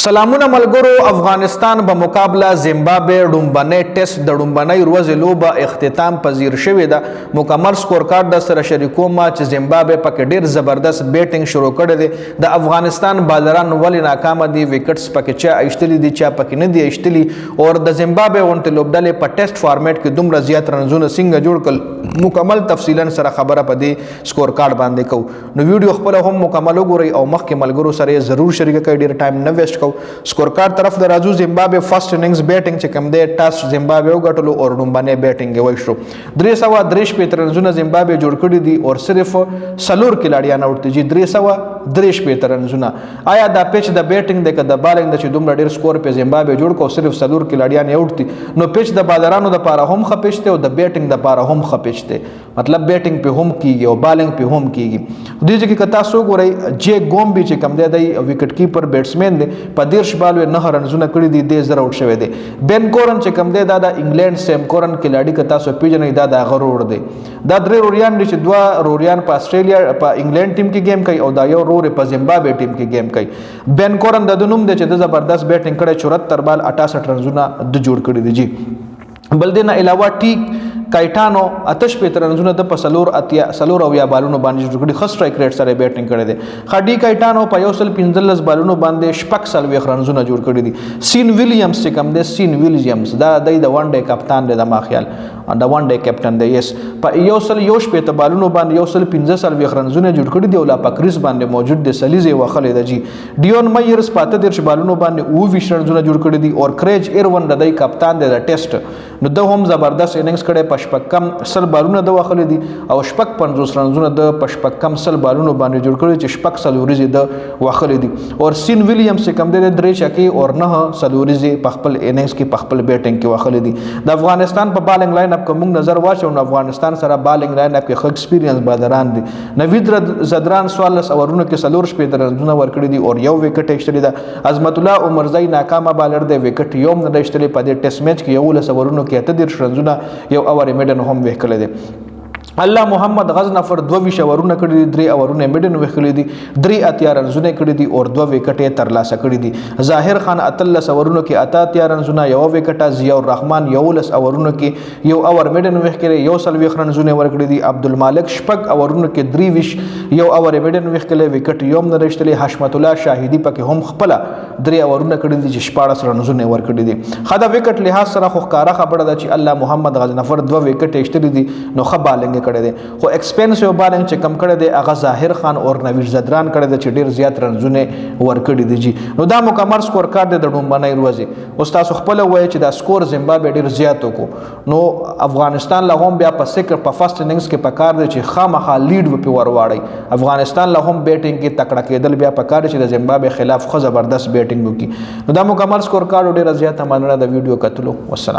سلامونه ملګرو. افغانستان په مقابله زیمبابوے ډومبنی ټیسټ د ډومبنی ورځې لوبه اختتام پذیر شوې ده. مکمل سکور کارت د سره شریکوم چې زیمبابوے پکې ډیر زبردست بیټینګ شروع کړی دی. د افغانستان بالران ولې ناکامه دي؟ وکټس پکې چا ایشتلی دي چا پکې نه دي ایشتلی. او د زیمبابوے غونډې لوبډلې په ټیسټ فارمیټ کې دومره زیات رنزونه څنګه جوړ کړل، مکمل تفصیلا سره خبره په دې سکور کارت باندې کوو. نو ویډیو خپل هم مکمل وګورئ او مخکې ملګرو سره ضرور شریک کړئ، ډیر ټایم نه ویسټ کوو. سکور کارت طرف د راځو. زیمبابوے فرست اننګز بیټینګ چې کوم دی ټاس زیمبابوے وګټلو او ډومبنی بیټینګ یې وشو. 363 رنزونه زیمبابوے جوړ کړي دي او صرف سلور کلاړیان اوټ دي. 363 رنزونه. آیا دا پیچ د بیټینګ د د بالینګ د چې دومره ډیر سکور په زیمبابوے جوړ کو صرف سلور کلاړیان اوټ دي، نو پیچ د بالرانو د پاره هم خپېشته او د بیټینګ د پاره هم خپېشته. مطلب بیټینګ په هم کیږي او بالینګ په هم کیږي. د دې کې کتا سو ګورئ جے ګومبي چې کوم دی د وکټ کیپر بیټسمن دی په 13 بالو 9 رنزونه کړي دي، د زر اوټ شوی دی. بن کورن چې کوم دی دا د انګلند سیم کورن کلاډي کتا سو پیژنې دا د غرور دی. دا درې روریان دي چې دوه روریان په استرالیا په انګلند ټیم کې گیم کوي او دا یو رور په زیمبابوے ټیم کې گیم کوي. بن کورن د نوم دی چې د زبردست بیټینګ کړي 74 بال 68 رنزونه د جوړ کړي دي. جی بل دې نه علاوه ټیک کایټانو 88 رنزونه د پسلور او یا بالونو باندې جوړ کړي. خاص سټرایک ریټ سره بیټینګ کړي دي. خاډي کایټانو په 115 بالونو باندې شپږ سلوي رنزونه جوړ کړي دي. سین ویلیامز چې کوم دی سین ویلیامز دا د ون ډے کپتان دی، د ما خیال د ون ډے کپټن دی. یس په 115 بالونو باندې 115 رنزونه جوړ کړي دي او لا پکریس باندې موجود دي. سلیزه وخلې د جی ډیون مایرز 35 بالونو باندې 20 رنزونه جوړ کړي دي او کریج ایرون د کپتان دی د ټیسټ. نو د هم زبردست اننګز کړي پشپکم سل بالونه د وخلې دي او شپک 50 رنزونه د پشپکم سل بالونو باندې جوړ کړي چې شپک سلوريزي د وخلې دي. او سین ویلیامز چې کوم دی د درې چکي او 9 سلوريزي په خپل اننګز کې په خپل بیټینګ کې وخلې دي. د افغانستان په بالینګ لاین اپ کوم نظر واچو نو افغانستان سره بالینګ لاین اپ کې خو ایکسپیرینس بالران دي. نوید زدران 14 اورونو کې سلور شپې رنزونه ورکړي دي او یو وکټ ایشتلی ده. عظمت الله عمرزی ناکامه بالر دی، وکټ یوم نه ایشتلی په دې ټیسټ میچ کې یو لس اورونو کې 13 رنزونه یو اور میډن هم وکړي دي. الله محمد غزنفر 22 اورونه کړي دي، 3 اورونه میډن وکړي دي، 3 اتیا رنزونه کړي دي او 2 وکټې ترلاسه کړي دي. ظاهر خان 13 اورونو کې 88 رنزونه یو وکټه، ضیاء الرحمن 11 اورونو کې یو اور میډن وکړي یو سلوي رنزونه ورکړي دي. عبدالمالک شپږ اورونو کې 23 یو اور میډن وکړي، وکټ یوم نه رښتلي. حشمت الله شاهدی پکې هم خپل 3 اورونه کړي دي چې 14 رنزونه ورکړي دي. خدا وکټ لحاظ سره خو ښکارا خبره ده چې الله محمد غزنفر 2 وکټ ایشتلي دي نو خه بالنګ کړي دي. خو ایکسپنسیو بالنګ چې کم کړي دي هغه ظاهر خان او نوید زدران کړي دي چې ډیر زیات رنزونه ورکړي دي. جی نو دا مکمل سکور کارت د ډومبنی ورځې. او تاسو خپل وایي چې دا سکور زیمبابوے ډیر زیات وکړو نو افغانستان له هم بیا په سکر په فرست اننګز کې پکار دي چې خامخا لیډ په ور واړی. افغانستان له هم بیټینګ کې تکړه کېدل بیا پکار چې د زیمبابوے خلاف خو زبردست بیټینګ وکړي. نو دا مکمل سکور کارت ډیر زیات مننه د ویډیو کتلو. والسلام.